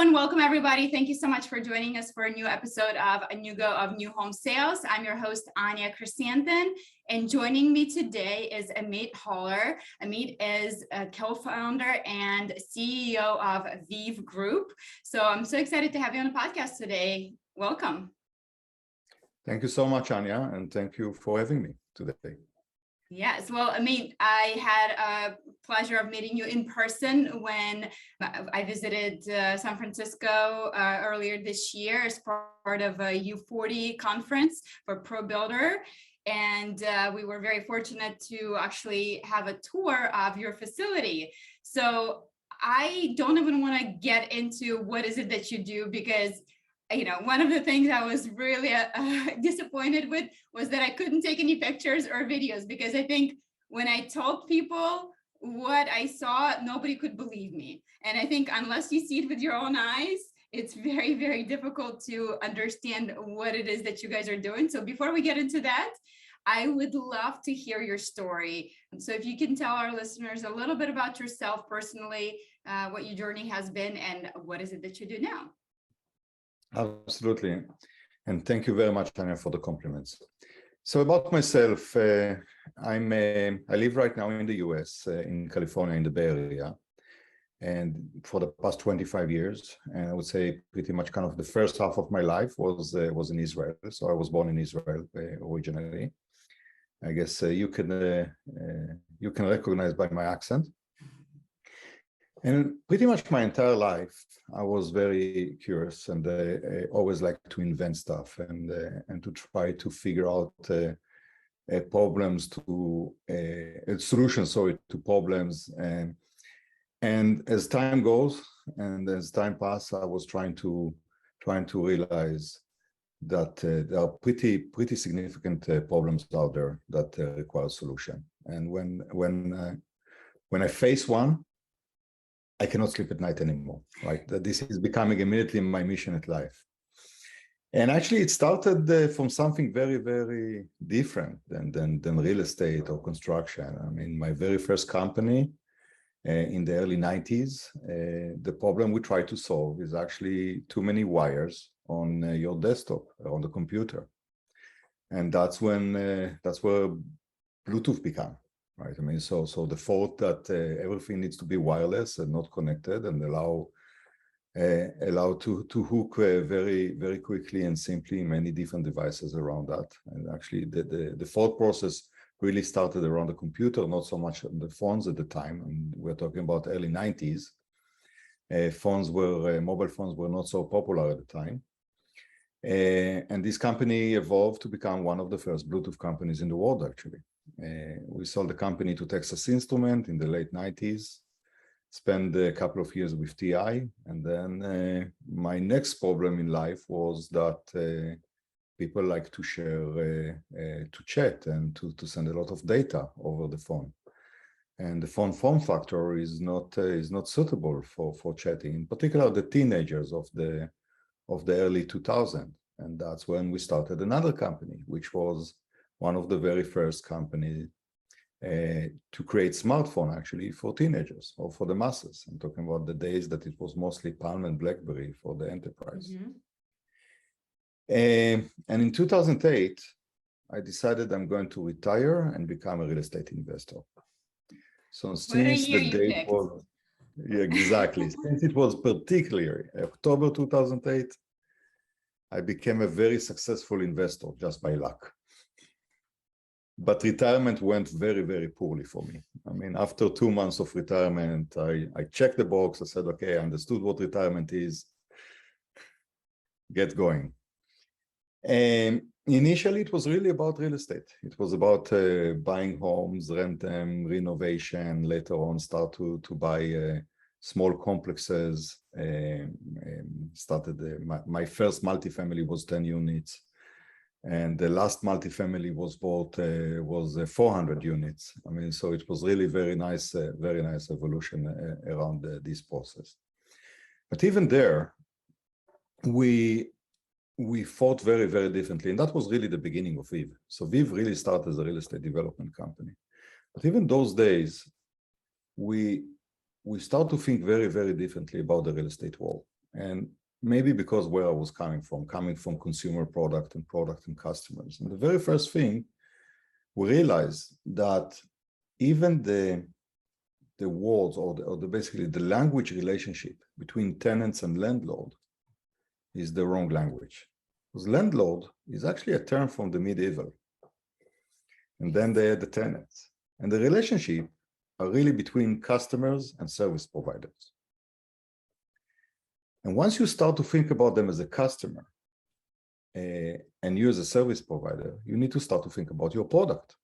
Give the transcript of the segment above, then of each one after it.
and welcome everybody. Thank you so much for joining us for a new episode of A New Go of New Home Sales. I'm your host, Anya Chrysanthon, and joining me today is Amit Haller. Amit is a co-founder and CEO of Veev Group. So I'm so excited to have you on the podcast today. Welcome. Thank you so much, Anya, and thank you for having me today. Yes, well, Amit, I had a pleasure of meeting you in person when I visited San Francisco earlier this year as part of a U40 conference for Pro Builder. And we were very fortunate to actually have a tour of your facility. So I don't even want to get into what is it that you do, because one of the things I was really disappointed with was that I couldn't take any pictures or videos, because I think when I told people what I saw, nobody could believe me. And I think unless you see it with your own eyes, it's very, very difficult to understand what it is that you guys are doing. So before we get into that, I would love to hear your story. So if you can tell our listeners a little bit about yourself personally, what your journey has been, and what is it that you do now? Absolutely. And thank you very much, Tanya, for the compliments. So about myself, I live right now in the US, in California, in the Bay Area. And for the past 25 years, and I would say pretty much kind of the first half of my life was in Israel. So I was born in Israel originally. I guess you can recognize by my accent. And pretty much my entire life, I was very curious, and I always liked to invent stuff and to try to figure out solutions to problems. And as time goes and as time passes, I was trying to realize that there are pretty significant problems out there that require solution. And when I face one, I cannot sleep at night anymore, right? This is becoming immediately my mission at life. And actually it started from something very, very different than real estate or construction. I mean, my very first company in the early 90s, the problem we try to solve is actually too many wires on your desktop, on the computer. And that's where Bluetooth began. Right. I mean, so the thought that everything needs to be wireless and not connected, and allow to hook very, very quickly and simply many different devices around that. And actually, the thought process really started around the computer, not so much on the phones at the time. And we're talking about early 90s. Mobile phones were not so popular at the time. And this company evolved to become one of the first Bluetooth companies in the world, actually. We sold the company to Texas Instruments in the late 90s, spent a couple of years with TI, and then my next problem in life was that people like to share, to chat and to send a lot of data over the phone. And the phone form factor is not suitable for chatting, in particular the teenagers of the early 2000s. And that's when we started another company, which was one of the very first companies to create smartphone actually for teenagers or for the masses. I'm talking about the days that it was mostly Palm and BlackBerry for the enterprise. Mm-hmm. And in 2008, I decided I'm going to retire and become a real estate investor. So since the date was, yeah, exactly, since it was particularly October 2008, I became a very successful investor just by luck. But retirement went very, very poorly for me. I mean, after 2 months of retirement, I checked the box. I said, okay, I understood what retirement is. Get going. And initially, it was really about real estate. It was about buying homes, rent them, renovation, later on start to buy small complexes. My first multifamily was 10 units. And the last multifamily was bought was 400 units. I mean, so it was really very nice evolution around this process. But even there, we thought very, very differently, and that was really the beginning of Veev. So Veev really started as a real estate development company. But even those days, we start to think very, very differently about the real estate world. And maybe because where I was coming from consumer product and customers. And the very first thing, we realized that even the words or basically the language relationship between tenants and landlord is the wrong language. Because landlord is actually a term from the medieval. And then they had the tenants. And the relationship are really between customers and service providers. And once you start to think about them as a customer and you as a service provider, you need to start to think about your product.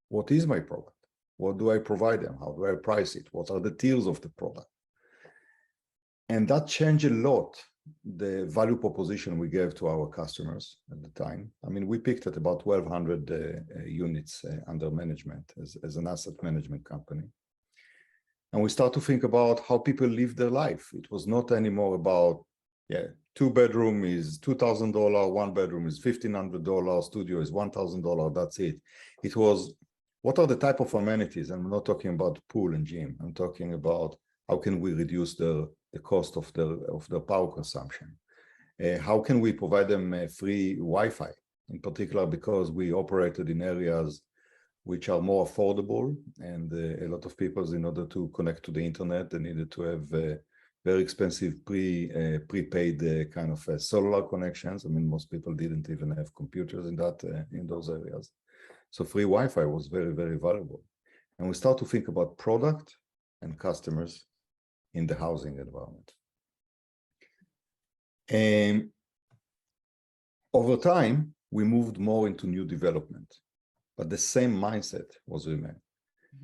What is my product? What do I provide them? How do I price it? What are the tiers of the product? And that changed a lot the value proposition we gave to our customers at the time. I mean, we picked at about 1,200 units under management as an asset management company. And we start to think about how people live their life. It was not anymore about, yeah, 2-bedroom is $2,000, 1-bedroom is $1,500, studio is $1,000, that's it. It was, what are the type of amenities? I'm not talking about pool and gym. I'm talking about how can we reduce the cost of their power consumption? How can we provide them free Wi-Fi, in particular because we operated in areas which are more affordable, and a lot of people, in order to connect to the internet, they needed to have very expensive prepaid kind of cellular connections. I mean, most people didn't even have computers in those areas. So free Wi-Fi was very, very valuable. And we start to think about product and customers in the housing environment. And over time, we moved more into new development, but the same mindset was remained.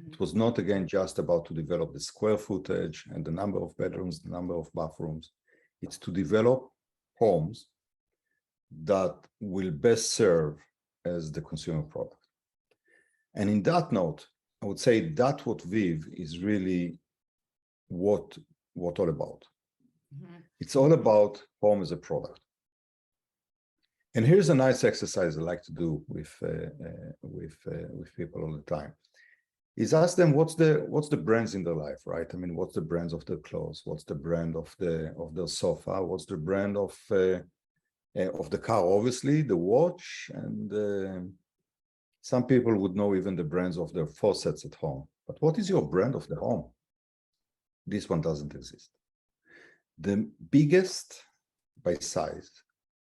It was not, again, just about to develop the square footage and the number of bedrooms, the number of bathrooms. It's to develop homes that will best serve as the consumer product. And in that note, I would say that what Veev is really what all about. It's all about home as a product. And here's a nice exercise I like to do with people all the time. Is ask them what's the brands in their life, right? I mean, what's the brands of their clothes? What's the brand of their sofa? What's the brand of the car? Obviously, the watch, and some people would know even the brands of their faucets at home. But what is your brand of the home? This one doesn't exist. The biggest by size,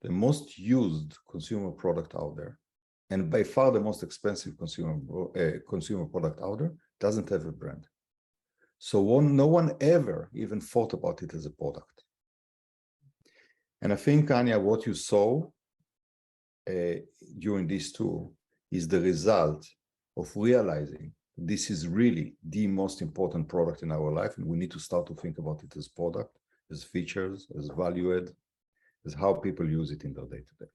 the most used consumer product out there, and by far the most expensive consumer product out there, doesn't have a brand. So no one ever even thought about it as a product. And I think, Anya, what you saw during this tour is the result of realizing this is really the most important product in our life, and we need to start to think about it as product, as features, as value add, as how people use it in their day-to-day.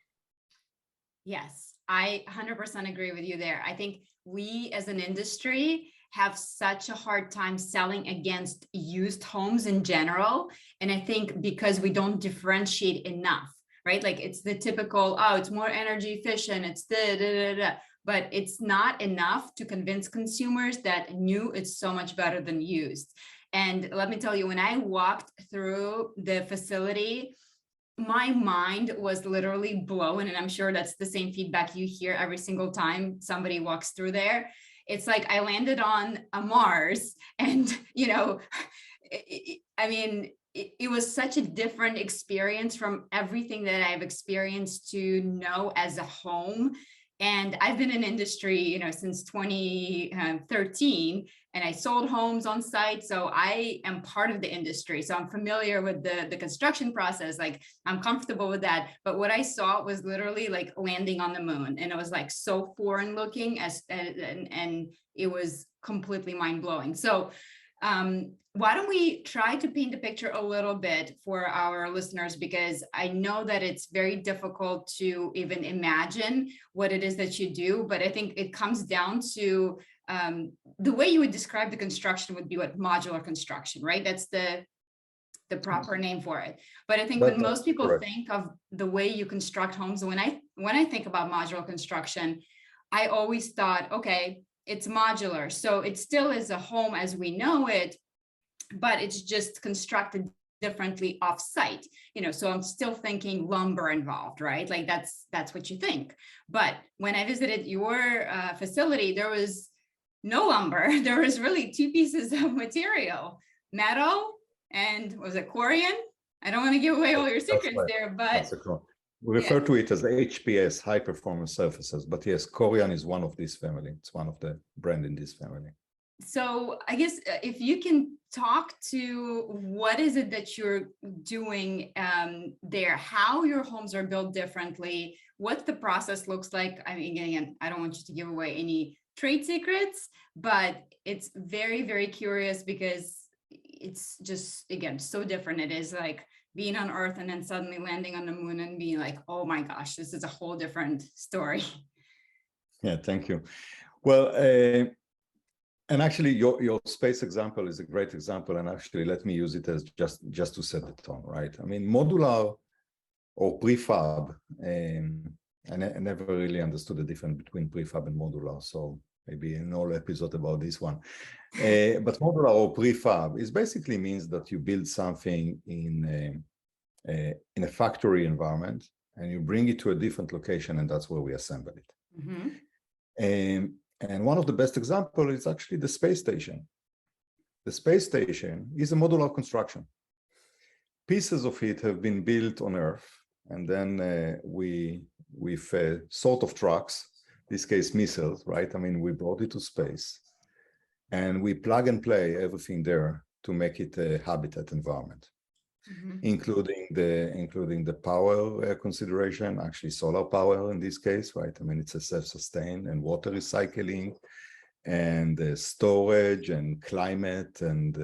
Yes, I 100% agree with you there. I think we as an industry have such a hard time selling against used homes in general. And I think because we don't differentiate enough, right? Like it's the typical, oh, it's more energy efficient, it's but it's not enough to convince consumers that new is so much better than used. And let me tell you, when I walked through the facility, my mind was literally blown. And I'm sure that's the same feedback you hear every single time somebody walks through there. It's like I landed on a Mars, and, you know, I mean, it was such a different experience from everything that I've experienced to know as a home. And I've been in industry, you know, since 2013, and I sold homes on site. So I am part of the industry. So I'm familiar with the construction process. Like I'm comfortable with that. But what I saw was literally like landing on the moon, and it was like so foreign looking and it was completely mind blowing. So why don't we try to paint a picture a little bit for our listeners, because I know that it's very difficult to even imagine what it is that you do, but I think it comes down to the way you would describe the construction would be what modular construction, right? That's the proper name for it. But I think when most people think of the way you construct homes, when I think about modular construction, I always thought, okay, it's modular. So it still is a home as we know it, but it's just constructed differently off-site. So I'm still thinking lumber involved, right? Like that's what you think. But when I visited your facility, there was no lumber. There was really two pieces of material, metal and was it Corian? I don't want to give away all your secrets there, but we refer to it as HPS, high performance surfaces. But yes, Corian is one of this family. It's one of the brand in this family. So I guess if you can talk to what is it that you're doing there, how your homes are built differently, what the process looks like. I mean, again, I don't want you to give away any trade secrets, but it's very, very curious because it's just, again, so different. It is like being on Earth and then suddenly landing on the moon and being like, oh my gosh, this is a whole different story. Yeah, thank you. Well, and actually your space example is a great example. And actually, let me use it as just to set the tone, right? I mean, modular or prefab, and I never really understood the difference between prefab and modular. So maybe an whole episode about this one. But modular or prefab is basically means that you build something in a factory environment and you bring it to a different location, and that's where we assemble it. Mm-hmm. And one of the best examples is actually the space station. The space station is a modular construction. Pieces of it have been built on Earth, and then with sort of trucks, in this case missiles, right? I mean, we brought it to space, and we plug and play everything there to make it a habitat environment, mm-hmm. including the power consideration, actually solar power in this case, right? I mean, it's a self-sustained and water recycling, and storage and climate, and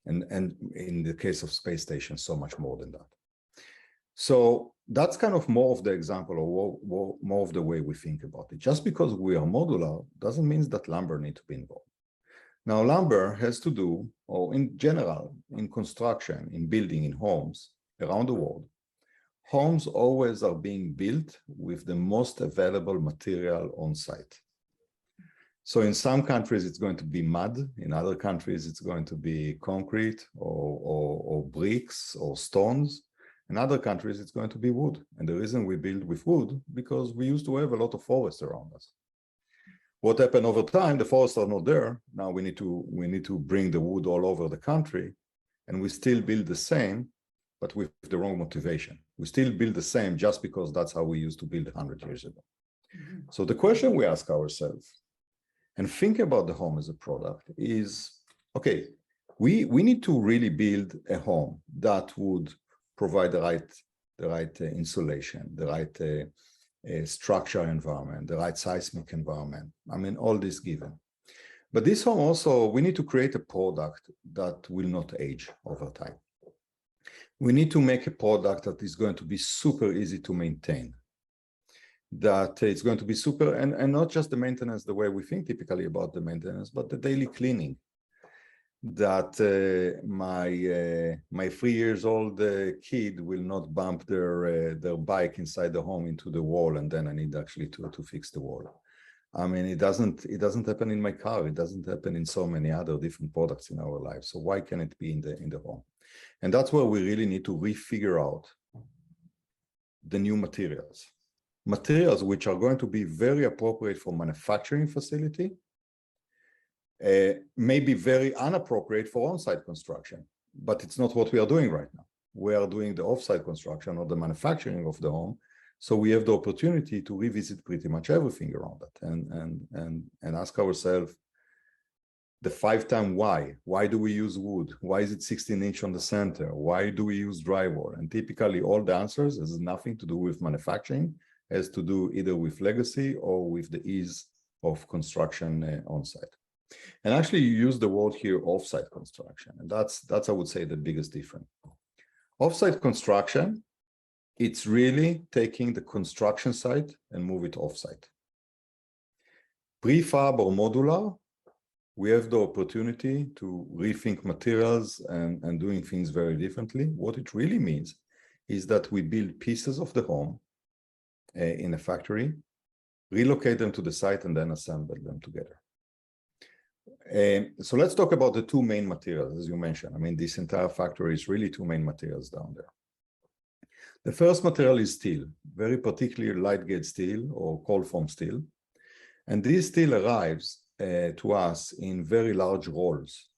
in the case of space station, so much more than that. So that's kind of more of the example, or more of the way we think about it. Just because we are modular doesn't mean that lumber needs to be involved. Now, lumber has to do, or in general, in construction, in building, in homes around the world, homes always are being built with the most available material on site. So in some countries, it's going to be mud. In other countries, it's going to be concrete or bricks or stones. In other countries, it's going to be wood. And the reason we build with wood, because we used to have a lot of forests around us. What happened over time, the forests are not there. Now we need to bring the wood all over the country, and we still build the same, but with the wrong motivation. We still build the same just because that's how we used to build 100 years ago. Mm-hmm. So the question we ask ourselves, and think about the home as a product, is, okay, we need to really build a home that would provide the right insulation, the right structure environment, the right seismic environment. I mean, all this given. But this home also, we need to create a product that will not age over time. We need to make a product that is going to be super easy to maintain, that it's going to be super, and not just the maintenance the way we think typically about the maintenance, but the daily cleaning. That my 3 years old kid will not bump their bike inside the home into the wall, and then I need actually to fix the wall. I mean, it doesn't happen in my car. It doesn't happen in so many other different products in our lives. So why can it be in the home? And that's where we really need to refigure out the new materials which are going to be very appropriate for manufacturing facility. May be very inappropriate for on-site construction, but it's not what we are doing right now. We are doing the off-site construction or the manufacturing of the home, so we have the opportunity to revisit pretty much everything around that and ask ourselves the 5-time why. Why do we use wood? Why is it 16-inch on the center? Why do we use drywall? And typically all the answers has nothing to do with manufacturing, has to do either with legacy or with the ease of construction on-site. And actually, you use the word here, off-site construction, and that's I would say the biggest difference. Off-site construction, it's really taking the construction site and move it off-site. Prefab or modular, we have the opportunity to rethink materials and doing things very differently. What it really means is that we build pieces of the home in a factory, relocate them to the site, and then assemble them together. So let's talk about the two main materials, as you mentioned. I mean, this entire factory is really two main materials down there. The first material is steel, very particularly light gauge steel or cold form steel. And this steel arrives to us in very large rolls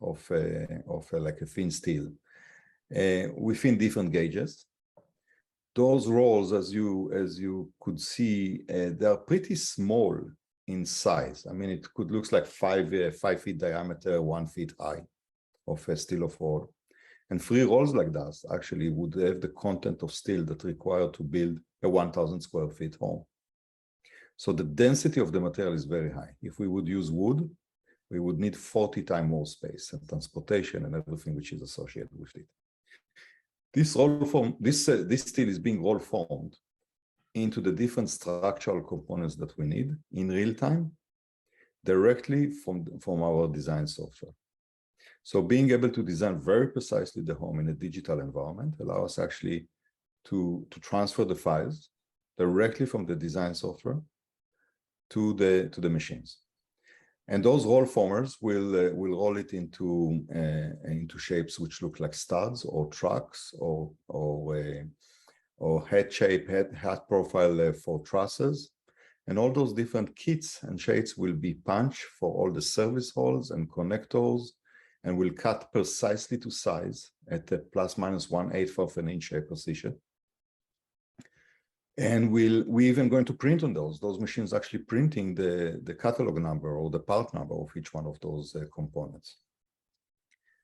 of like a thin steel within different gauges. Those rolls, as you could see, they are pretty small in size. I mean, it could look like 5 feet diameter, 1 feet high of a steel of roll. And 3 rolls like that actually would have the content of steel that required to build a 1,000 square feet home. So the density of the material is very high. If we would use wood, we would need 40 times more space and transportation and everything which is associated with it. This roll form, this steel is being roll formed into the different structural components that we need in real time, directly from our design software. So being able to design very precisely the home in a digital environment allows us actually to transfer the files directly from the design software to the machines. And those roll formers will roll it into shapes which look like studs or trucks or head shape, head profile for trusses. And all those different kits and shapes will be punched for all the service holes and connectors, and will cut precisely to size at a plus minus 1/8 of an inch precision. And we're even going to print on those machines actually printing the catalog number or the part number of each one of those components.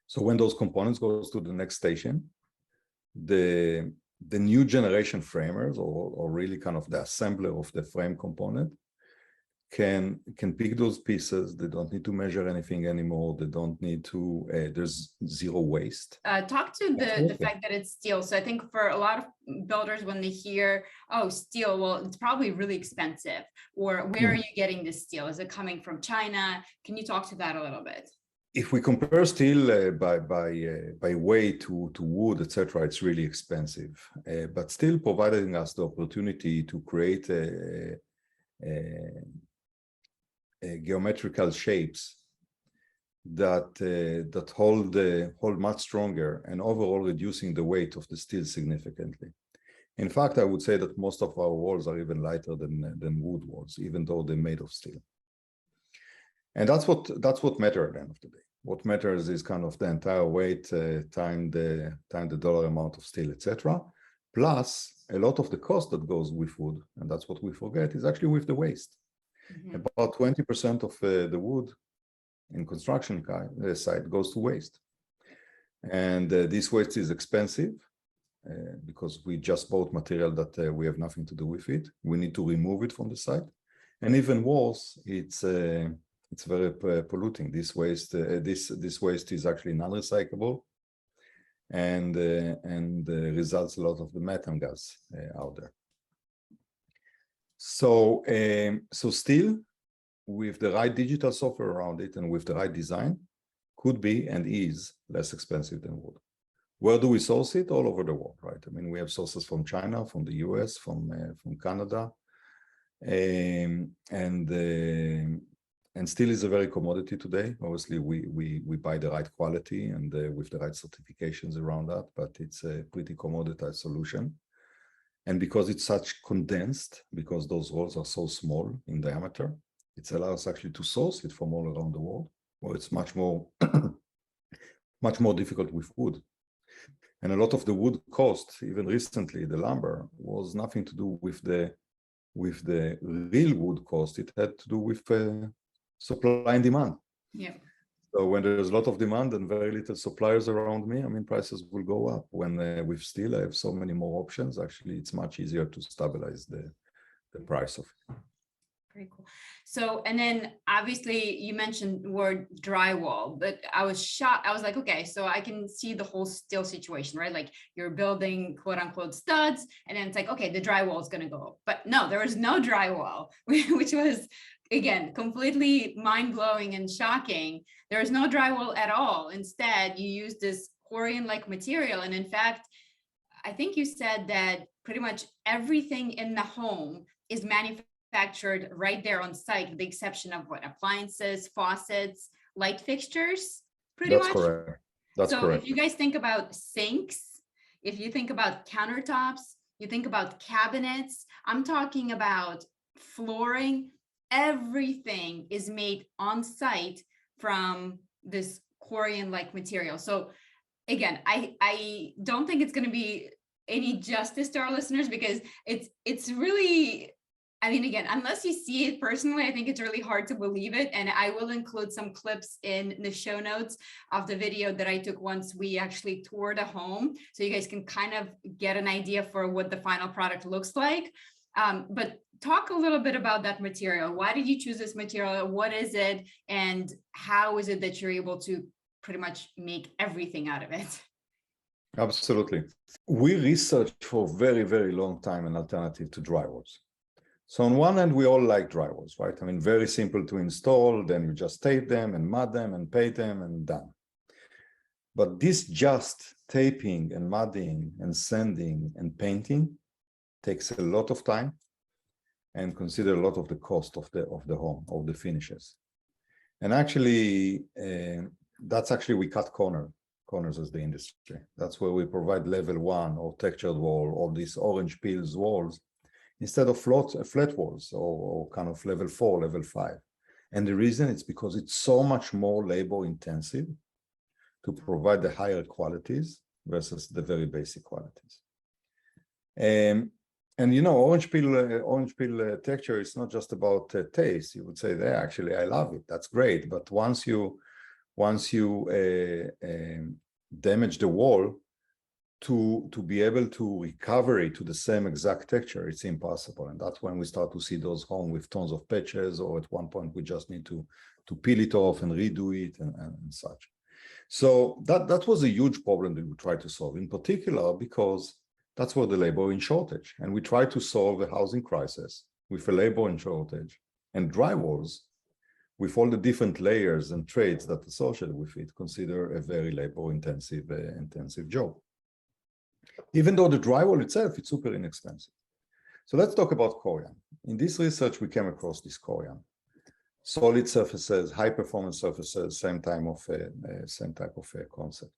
So when those components goes to the next station, the new generation framers or really kind of the assembler of the frame component can pick those pieces. They don't need to measure anything anymore. They don't need to, there's zero waste. Talk to the fact that it's steel. So I think for a lot of builders, when they hear, oh, steel, well, it's probably really expensive. Or where are you getting this steel? Is it coming from China? Can you talk to that a little bit? If we compare steel by weight to wood, etc., it's really expensive. But still providing us the opportunity to create geometrical shapes that hold much stronger and overall reducing the weight of the steel significantly. In fact, I would say that most of our walls are even lighter than wood walls, even though they're made of steel. And that's what matters at the end of the day. What matters is kind of the entire weight time the dollar amount of steel, etc. Plus a lot of the cost that goes with wood, and that's what we forget, is actually with the waste. Mm-hmm. About 20% of the wood in construction site goes to waste. And this waste is expensive because we just bought material that we have nothing to do with it. We need to remove it from the site. And even worse, it's very polluting. This waste, this waste is actually non-recyclable and results a lot of the methane gas out there. So, steel, with the right digital software around it and with the right design, could be and is less expensive than wood. Where do we source it? All over the world, right? I mean, we have sources from China, from the US, from Canada, and steel is a very commodity today. Obviously, we buy the right quality and with the right certifications around that, but it's a pretty commoditized solution. And because it's such condensed, because those rolls are so small in diameter, it allows actually to source it from all around the world, where it's much more difficult with wood. And a lot of the wood cost, even recently, the lumber, was nothing to do with the real wood cost. It had to do with supply and demand. Yeah. So when there's a lot of demand and very little suppliers around me, I mean, prices will go up. When with steel, I have so many more options. Actually, it's much easier to stabilize the price of it. Very cool. So, and then obviously you mentioned the word drywall, but I was shocked. I was like, okay, so I can see the whole steel situation, right? Like you're building quote unquote studs, and then it's like, okay, the drywall is going to go. But no, there was no drywall, which was, again, completely mind-blowing and shocking. There was no drywall at all. Instead, you use this chlorine-like material. And in fact, I think you said that pretty much everything in the home is manufactured manufactured right there on site, with the exception of what, appliances, faucets, light fixtures, pretty That's much. correct. That's So correct. if you guys think about sinks, if you think about countertops, you think about cabinets, I'm talking about flooring, everything is made on site from this Corian-like material. So again, I don't think it's going to be any justice to our listeners, because it's really, I mean, again, unless you see it personally, I think it's really hard to believe it. And I will include some clips in the show notes of the video that I took once we actually toured a home, so you guys can kind of get an idea for what the final product looks like. But talk a little bit about that material. Why did you choose this material? What is it? And how is it that you're able to pretty much make everything out of it? Absolutely. We researched for a very, very long time an alternative to drywalls. So on one hand, we all like drywalls, right? I mean, very simple to install, then you just tape them and mud them and paint them and done. But this just taping and mudding and sanding and painting takes a lot of time and consider a lot of the cost of the home, of the finishes. And actually, that's actually, we cut corners as the industry. That's where we provide level 1 or textured wall or these orange peels walls, instead of flat walls or kind of level 4, level 5. And the reason is because it's so much more labor intensive to provide the higher qualities versus the very basic qualities. And you know, orange peel texture is not just about taste. You would say, "There, actually, I love it. That's great." But once you damage the wall, to be able to recover it to the same exact texture, it's impossible. And that's when we start to see those homes with tons of patches, or at one point we just need to peel it off and redo it and such. So that was a huge problem that we tried to solve, in particular because that's where the labor in shortage. And we tried to solve a housing crisis with a labor in shortage, and drywalls, with all the different layers and trades that associated with it, consider a very labor intensive job. Even though the drywall itself is super inexpensive. So let's talk about Corian. In this research, we came across this Corian. Solid surfaces, high performance surfaces, same type of concept.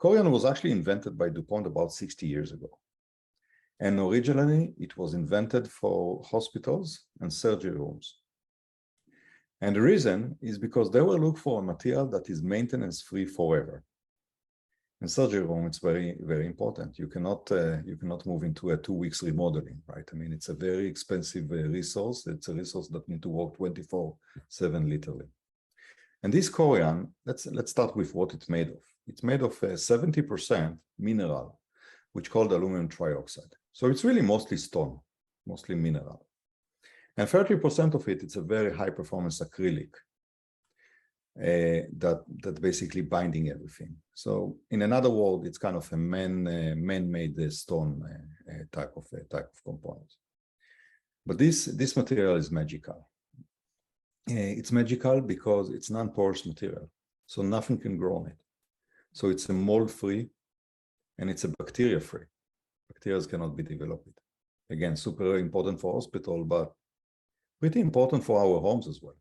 Corian was actually invented by DuPont about 60 years ago. And originally, it was invented for hospitals and surgery rooms. And the reason is because they were looking for a material that is maintenance-free forever. In surgery room, it's very, very important. You cannot move into a 2 weeks remodeling, right? I mean, it's a very expensive resource. It's a resource that needs to work 24/7, literally. And this Corian, let's start with what it's made of. It's made of 70% mineral, which is called aluminum trioxide. So it's really mostly stone, mostly mineral. And 30% of it, it's a very high performance acrylic. That basically binding everything. So in another word, it's kind of a man-made stone type of component. But this material is magical. It's magical because it's non-porous material, so nothing can grow on it. So it's a mold-free, and it's a bacteria-free. Bacteria cannot be developed. Again, super important for hospital, but pretty important for our homes as well.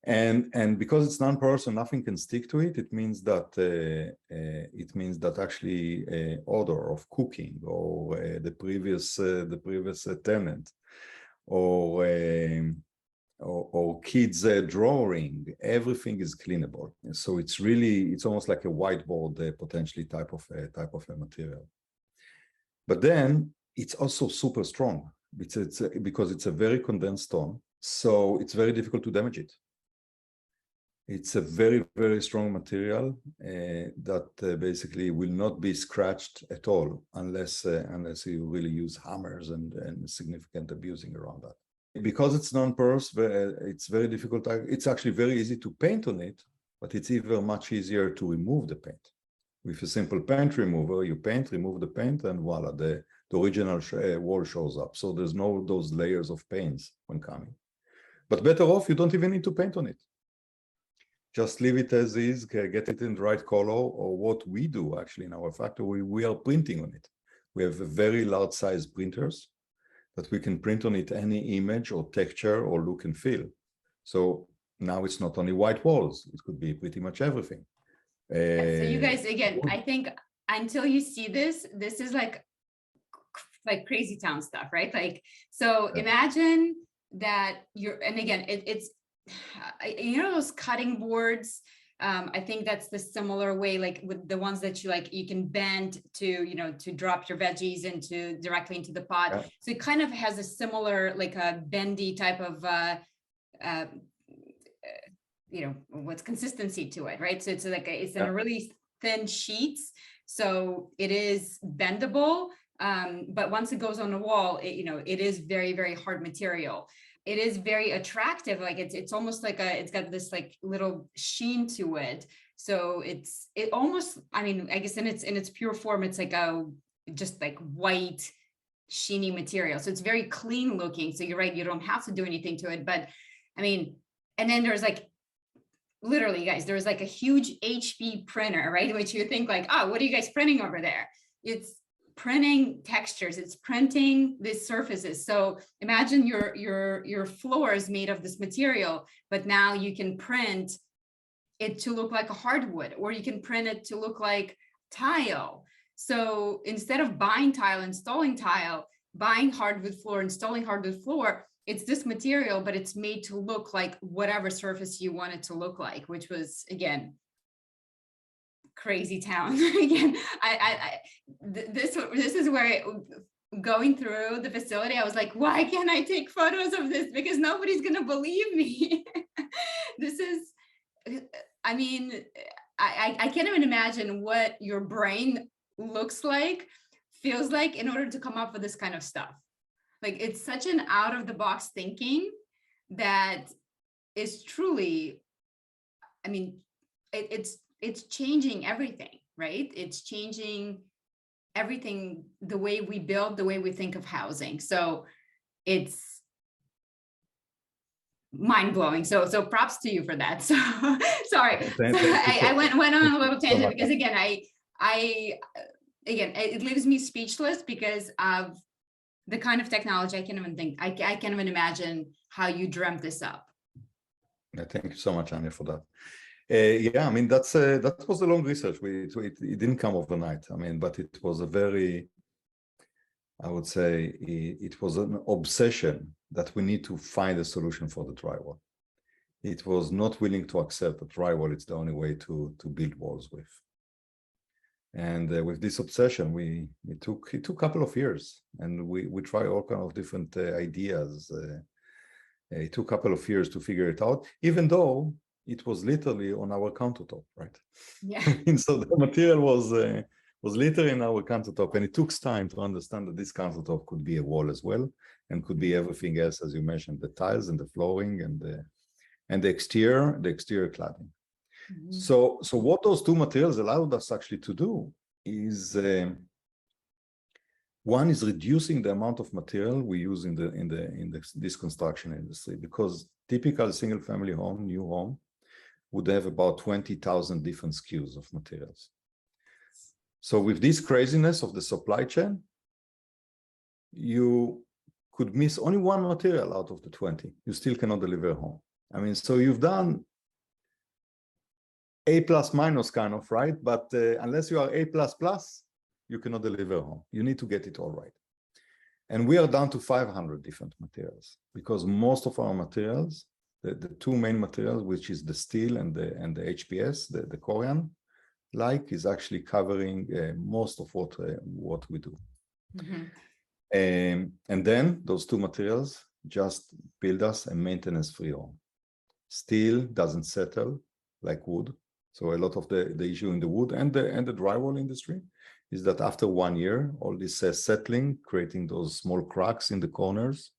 And because it's non-porous and nothing can stick to it, it means that actually odor of cooking or the previous tenant or kids drawing, everything is cleanable. And so it's almost like a whiteboard potentially type of a material. But then it's also super strong. Because it's a very condensed stone, so it's very difficult to damage it. It's a very, very strong material that basically will not be scratched at all unless you really use hammers and significant abusing around that. Because it's non-porous, it's very difficult. It's actually very easy to paint on it, but it's even much easier to remove the paint. With a simple paint remover, you paint, remove the paint, and voila, the original wall shows up. So there's no those layers of paints when coming. But better off, you don't even need to paint on it. Just leave it as is, get it in the right color, or what we do actually in our factory, we are printing on it. We have very large size printers that we can print on it any image or texture or look and feel. So now it's not only white walls, it could be pretty much everything. Yeah, so you guys, again, I think until you see this, this is like crazy town stuff, right? Like, so imagine that and again, it's, you know, those cutting boards, I think that's the similar way, like with the ones that you can bend to, you know, to drop your veggies directly into the pot. Yeah. So it kind of has a similar, like a bendy type of, you know, what's consistency to it, right? So it's like it's in a really thin sheets, so it is bendable. But once it goes on the wall, you know, it is very, very hard material. It is very attractive. Like it's almost like it's got this like little sheen to it. So it almost, I mean, I guess in its pure form, it's like just like white, sheeny material. So it's very clean looking. So you're right, you don't have to do anything to it. But I mean, and then there's like, literally, guys, there's like a huge HP printer, right? Which you think like, oh, what are you guys printing over there? It's printing textures, it's printing these surfaces. So imagine your floor is made of this material, but now you can print it to look like a hardwood, or you can print it to look like tile. So instead of buying tile, installing tile, buying hardwood floor, installing hardwood floor, it's this material, but it's made to look like whatever surface you want it to look like, which was, again, crazy town. Again, this is where going through the facility, I was like, why can't I take photos of this? Because nobody's going to believe me. This is, I mean, I can't even imagine what your brain looks like, feels like in order to come up with this kind of stuff. Like, it's such an out of the box thinking that is truly, I mean, it's changing everything, right? It's changing everything, the way we build, the way we think of housing. So it's mind blowing. So props to you for that. So sorry, I went on a little tangent because again, it leaves me speechless because of the kind of technology. I can't even think, I can't even imagine how you dreamt this up. Yeah, thank you so much, Anya, for that. Yeah, I mean, that was a long research. It didn't come overnight. I mean, but it was a very, I would say, it was an obsession that we need to find a solution for the drywall. It was not willing to accept that drywall is the only way to build walls with. And with this obsession, it took a couple of years, and we tried all kind of different ideas. It took a couple of years to figure it out, even though it was literally on our countertop, right? Yeah. And so the material was literally in our countertop, and it took time to understand that this countertop could be a wall as well, and could be everything else, as you mentioned, the tiles and the flooring and the exterior cladding. Mm-hmm. So what those two materials allowed us actually to do is one is reducing the amount of material we use in this construction industry, because typical single family home, new home, would have about 20,000 different SKUs of materials. So with this craziness of the supply chain, you could miss only one material out of the 20. You still cannot deliver home. I mean, so you've done A plus minus kind of, right? But unless you are A plus plus, you cannot deliver home. You need to get it all right. And we are down to 500 different materials, because most of our materials, the two main materials, which is the steel and the HPS, the Korean, is actually covering most of what we do. Mm-hmm. And then those two materials just build us a maintenance-free home. Steel doesn't settle like wood. So a lot of the issue in the wood and the drywall industry is that after 1 year, all this settling, creating those small cracks in the corners.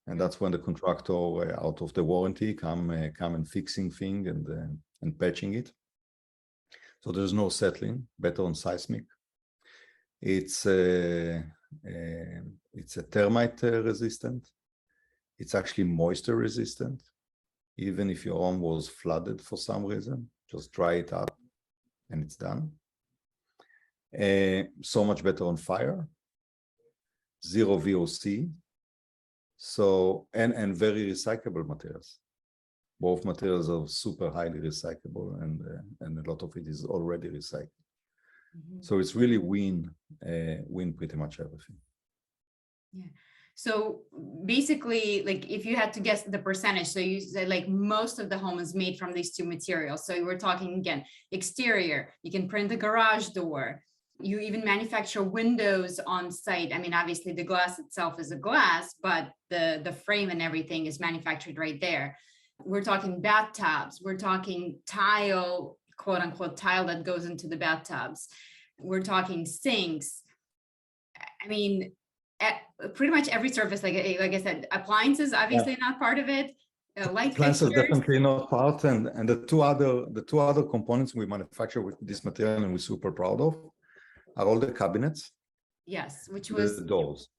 And that's when the contractor out of the warranty come and fixing thing and patching it. So there's no settling, better on seismic. It's a termite resistant. It's actually moisture resistant. Even if your home was flooded for some reason, just dry it up and it's done. So much better on fire. Zero VOC. So, and very recyclable materials. Both materials are super highly recyclable, and a lot of it is already recycled. So it's really win pretty much everything. Yeah. So basically, like if you had to guess the percentage, so you said like most of the home is made from these two materials. So we're talking again, exterior, you can print the garage door. You even manufacture windows on site. I mean, obviously the glass itself is a glass, but the frame and everything is manufactured right there. We're talking bathtubs. We're talking tile, quote unquote, tile that goes into the bathtubs. We're talking sinks. I mean, pretty much every surface, like I said, appliances obviously not part of it. Light Appliances fixtures, definitely not part, and the two other components we manufacture with this material and we're super proud of are all the cabinets. yes, which The was doors.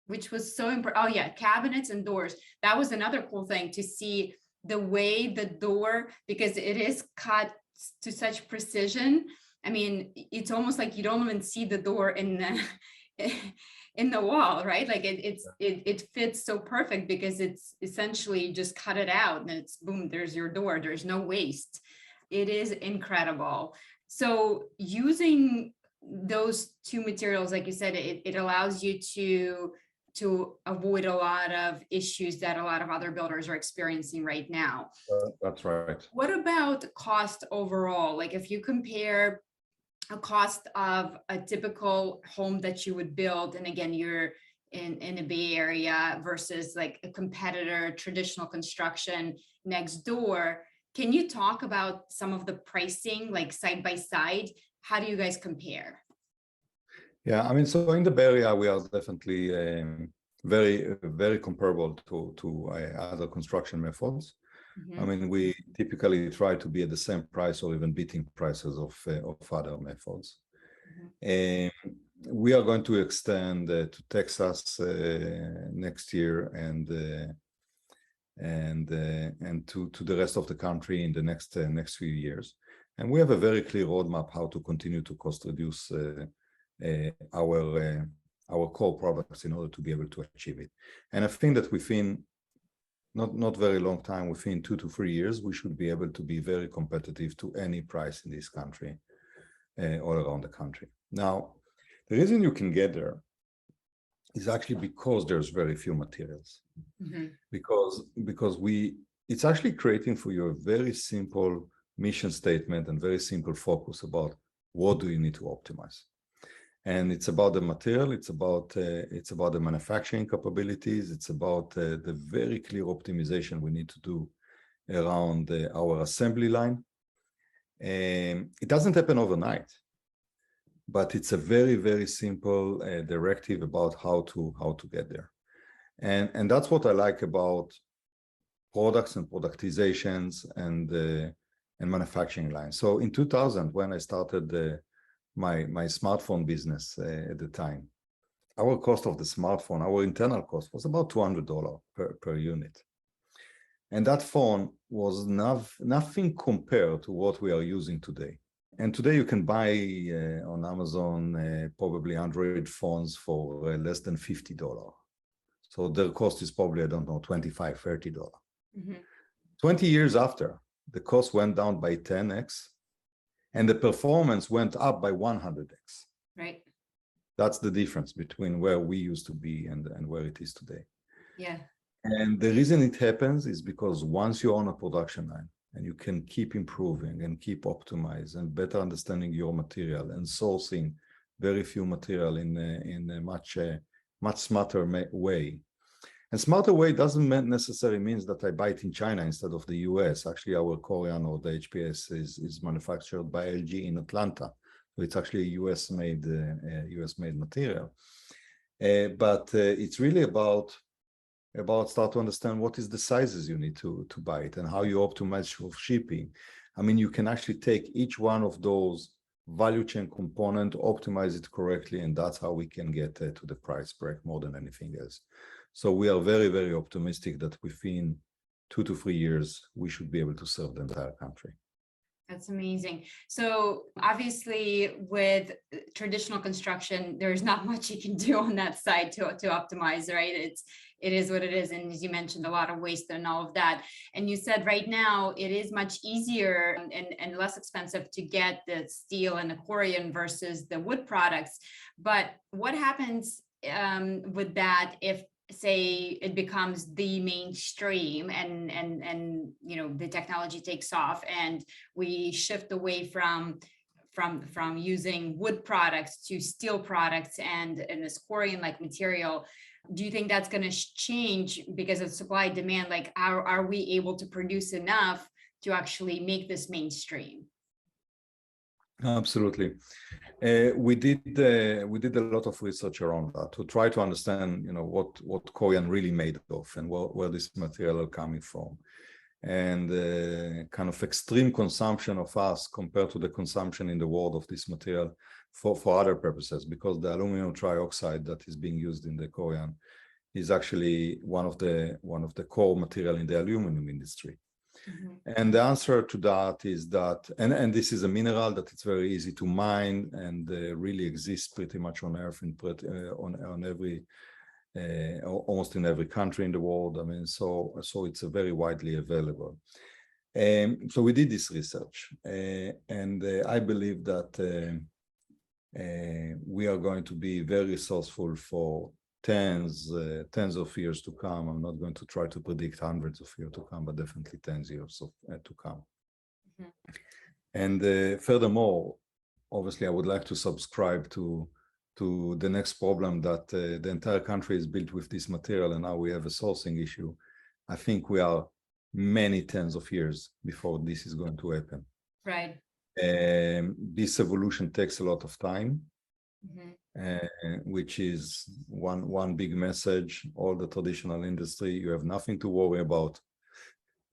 which was so important. Oh yeah, cabinets and doors. That was another cool thing to see the way the door, because it is cut to such precision. I mean, it's almost like you don't even see the door in the in the wall, right? Like it fits so perfect because it's essentially just cut it out and it's boom, there's your door. There's no waste. It is incredible. So using those two materials, like you said, it allows you to avoid a lot of issues that a lot of other builders are experiencing right now. That's right. What about cost overall? Like if you compare a cost of a typical home that you would build, and again, you're in a Bay Area versus like a competitor, traditional construction next door, can you talk about some of the pricing, like side by side? How do you guys compare? Yeah, I mean, so in the Bay Area, we are definitely very comparable to other construction methods. I mean, we typically try to be at the same price or even beating prices of other methods. We are going to extend to Texas next year and to the rest of the country in the next few years. And we have a very clear roadmap how to continue to cost reduce our core products in order to be able to achieve it. And I think that within not very long time, within 2 to 3 years, we should be able to be very competitive to any price in this country, all around the country. Now, the reason you can get there is actually because there's very few materials. Because it's actually creating for you a very simple mission statement and very simple focus about what do you need to optimize. And it's about the material, it's about the manufacturing capabilities, it's about the very clear optimization we need to do around our assembly line. It doesn't happen overnight, but it's a very simple directive about how to get there. And that's what I like about products and productizations and manufacturing lines. So in 2000, when I started my smartphone business at the time, our cost of the smartphone, our internal cost was about $200 per unit. And that phone was nothing compared to what we are using today. And today you can buy on Amazon probably Android phones for less than $50. So their cost is probably, I don't know, $25, $30. 20 years after, the cost went down by 10x. And the performance went up by 100x. Right. That's the difference between where we used to be and where it is today. Yeah. And the reason it happens is because once you're on a production line and you can keep improving and keep optimizing and better understanding your material and sourcing very few material in a much smarter way. And smarter way doesn't necessarily means that I buy it in China instead of the US. Actually, our Korean or the HPS is manufactured by LG in Atlanta. So it's actually a US made material. But it's really about start to understand what is the sizes you need to buy it and how you optimize for shipping. I mean, you can actually take each one of those value chain component, optimize it correctly, and that's how we can get to the price break more than anything else. So we are very optimistic that within 2 to 3 years, we should be able to serve the entire country. That's amazing. So obviously with traditional construction, there's not much you can do on that side to optimize, right? it is what it is. And as you mentioned, a lot of waste and all of that. And you said right now it is much easier and less expensive to get the steel and the Korean versus the wood products. But what happens with that if, say, it becomes the mainstream and you know, the technology takes off and we shift away from using wood products to steel products and this Korean like material? Do you think that's going to change because of supply demand? Like, are we able to produce enough to actually make this mainstream? Absolutely. We did a lot of research around that to try to understand, you know, what Korean really made of and where this material are coming from, and kind of extreme consumption of us compared to the consumption in the world of this material for other purposes, because the aluminum trioxide that is being used in the Korean is actually one of the core material in the aluminum industry. Mm-hmm. And the answer to that is that, and this is a mineral that it's very easy to mine and really exists pretty much on Earth on every almost in every country in the world. I mean, so it's a very widely available. So we did this research, and I believe that we are going to be very resourceful for tens of years to come. I'm not going to try to predict hundreds of years to come, but definitely tens of years to come. Mm-hmm. And furthermore, obviously, I would like to subscribe to the next problem that the entire country is built with this material, and now we have a sourcing issue. I think we are many tens of years before this is going to happen. Right. This evolution takes a lot of time. Mm-hmm. Which is one big message. All the traditional industry, you have nothing to worry about.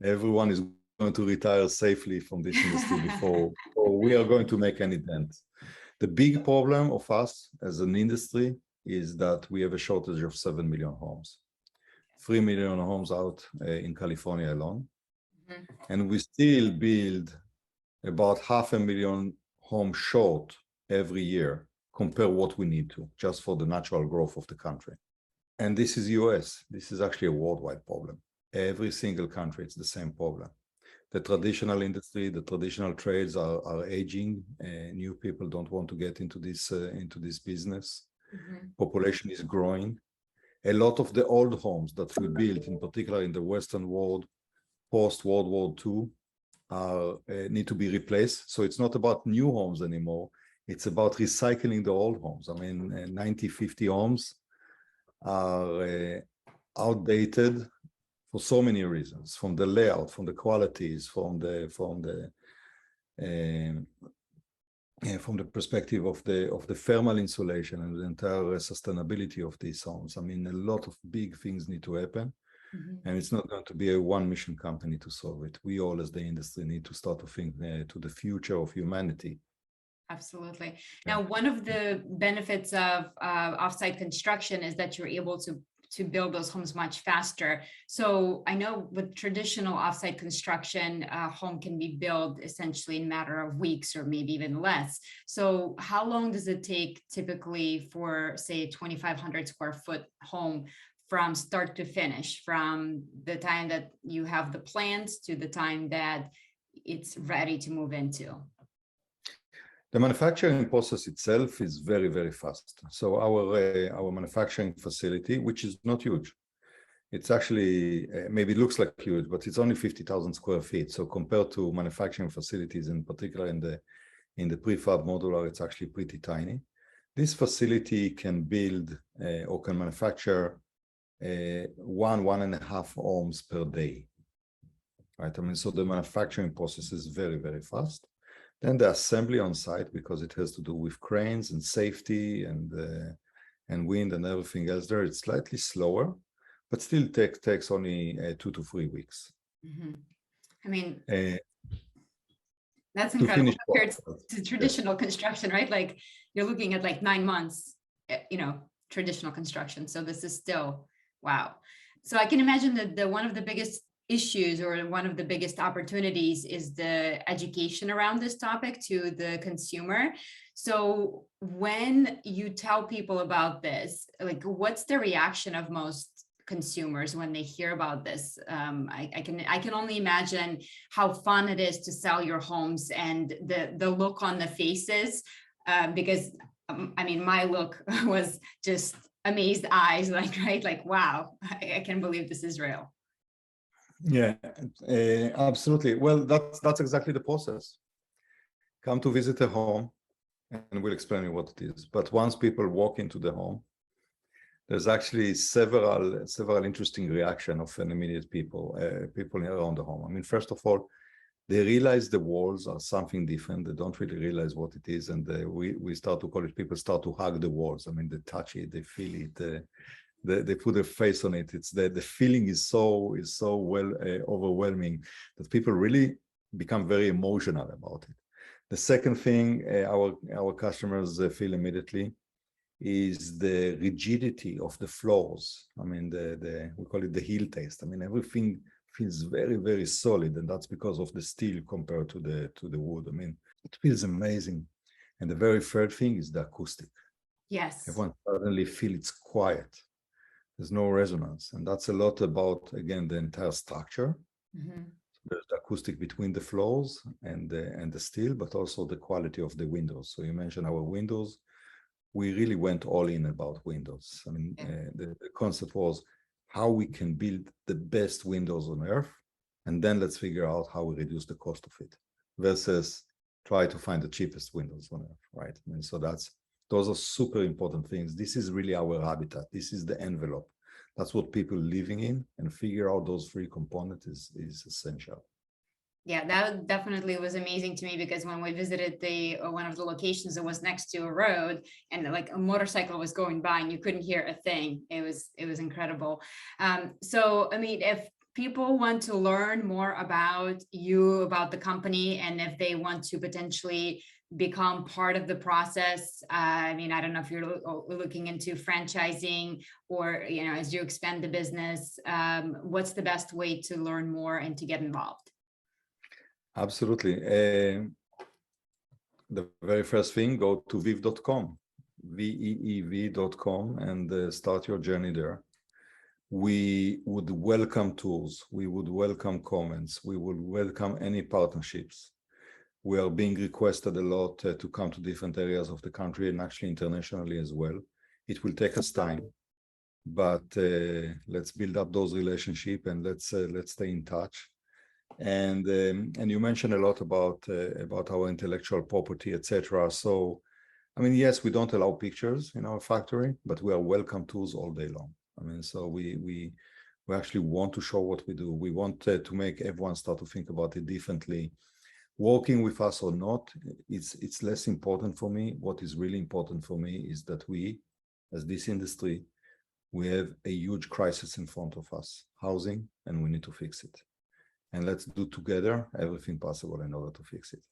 Everyone is going to retire safely from this industry before we are going to make any dent. The big problem of us as an industry is that we have a shortage of 7 million homes. 3 million homes out in California alone. Mm-hmm. And we still build about 500,000 homes short every year, compare what we need to, just for the natural growth of the country. And this is US. This is actually a worldwide problem. Every single country, it's the same problem. The traditional industry, the traditional trades are aging. New people don't want to get into this business. Mm-hmm. Population is growing. A lot of the old homes that we built, in particular in the Western world, post-World War II, need to be replaced. So it's not about new homes anymore. It's about recycling the old homes. I mean, 1950 homes are outdated for so many reasons, from the layout, from the qualities, from the perspective of the thermal insulation and the entire sustainability of these homes. I mean, a lot of big things need to happen. Mm-hmm. And it's not going to be a one mission company to solve it. We all as the industry need to start to think to the future of humanity. Absolutely. Now, one of the benefits of offsite construction is that you're able to build those homes much faster. So I know with traditional offsite construction, a home can be built essentially in a matter of weeks or maybe even less. So how long does it take typically for, say, a 2,500 square foot home from start to finish, from the time that you have the plans to the time that it's ready to move into? The manufacturing process itself is very, very fast. So our manufacturing facility, which is not huge, it's actually maybe it looks like huge, but it's only 50,000 square feet. So compared to manufacturing facilities, in particular in the prefab modular, it's actually pretty tiny. This facility can build or can manufacture 1.5 homes per day. Right. I mean, so the manufacturing process is very, very fast. Then the assembly on site, because it has to do with cranes and safety and wind and everything else there, it's slightly slower, but still takes only 2 to 3 weeks. Mm-hmm. I mean, that's incredible compared to traditional construction, right? Like you're looking at like 9 months, traditional construction. So this is still, wow. So I can imagine that one of the biggest issues or one of the biggest opportunities is the education around this topic to the consumer. So when you tell people about this, like what's the reaction of most consumers when they hear about this? I can only imagine how fun it is to sell your homes and the look on the faces, because I mean, my look was just amazed eyes, like, right, like, wow, I can't believe this is real. Yeah, absolutely. Well, that's exactly the process. Come to visit a home, and we'll explain you what it is. But once people walk into the home, there's actually several interesting reaction of an immediate people around the home. I mean, first of all, they realize the walls are something different. They don't really realize what it is, and we start to call it. People start to hug the walls. I mean, they touch it, they feel it, they put their face on it. It's the feeling is so well overwhelming that people really become very emotional about it. The second thing our customers feel immediately is the rigidity of the floors. I mean, we call it the heel taste. I mean, everything feels very, very solid, and that's because of the steel compared to the wood. I mean, it feels amazing. And the very third thing is the acoustic. Yes. Everyone suddenly feels it's quiet. There's no resonance, and that's a lot about, again, the entire structure. Mm-hmm. There's the acoustic between the floors and the steel, but also the quality of the windows. So you mentioned our windows. We really went all in about windows. I mean, the concept was how we can build the best windows on earth, and then let's figure out how we reduce the cost of it versus try to find the cheapest windows on earth, right? And so those are super important things. This is really our habitat. This is the envelope. That's what people living in, and figure out those three components is essential. Yeah, that definitely was amazing to me, because when we visited one of the locations, it was next to a road, and like a motorcycle was going by and you couldn't hear a thing. It was incredible. So, I mean, if people want to learn more about you, about the company, and if they want to potentially become part of the process, I mean, I don't know if you're looking into franchising or, as you expand the business, what's the best way to learn more and to get involved? Absolutely. The very first thing, go to veev.com, veev.com, and start your journey there. We would welcome tools. We would welcome comments. We would welcome any partnerships. We are being requested a lot to come to different areas of the country, and actually internationally as well. It will take us time, but let's build up those relationships, and let's stay in touch. And you mentioned a lot about our intellectual property, etc. So, I mean, yes, we don't allow pictures in our factory, but we are welcome tools all day long. I mean, so we actually want to show what we do. We want to make everyone start to think about it differently. Working with us or not, it's less important for me. What is really important for me is that we, as this industry, we have a huge crisis in front of us, housing, and we need to fix it. And let's do together everything possible in order to fix it.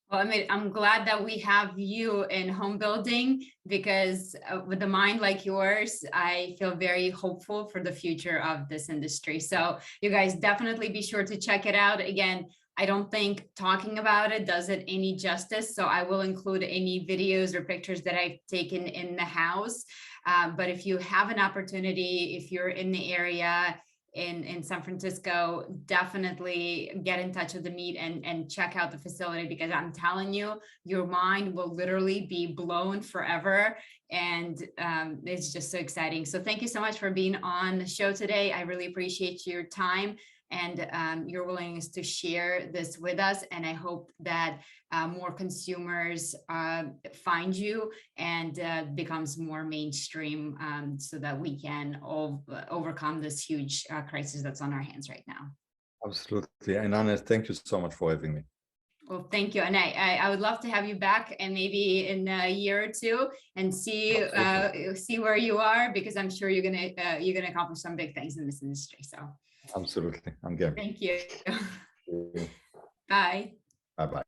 Well, I mean, I'm glad that we have you in home building, because with a mind like yours, I feel very hopeful for the future of this industry. So you guys definitely be sure to check it out. Again, I don't think talking about it does it any justice. So I will include any videos or pictures that I've taken in the house. But if you have an opportunity, if you're in the area, in San Francisco, definitely get in touch with Amit and check out the facility, because I'm telling you, your mind will literally be blown forever. And it's just so exciting. So thank you so much for being on the show today. I really appreciate your time and your willingness to share this with us. And I hope that more consumers find you and becomes more mainstream, so that we can all overcome this huge crisis that's on our hands right now. Absolutely. And Anna, thank you so much for having me. Well, thank you. And I would love to have you back, and maybe in a year or two, and see where you are, because I'm sure you're gonna accomplish some big things in this industry. So absolutely. I'm game. Thank you. Bye. Bye-bye.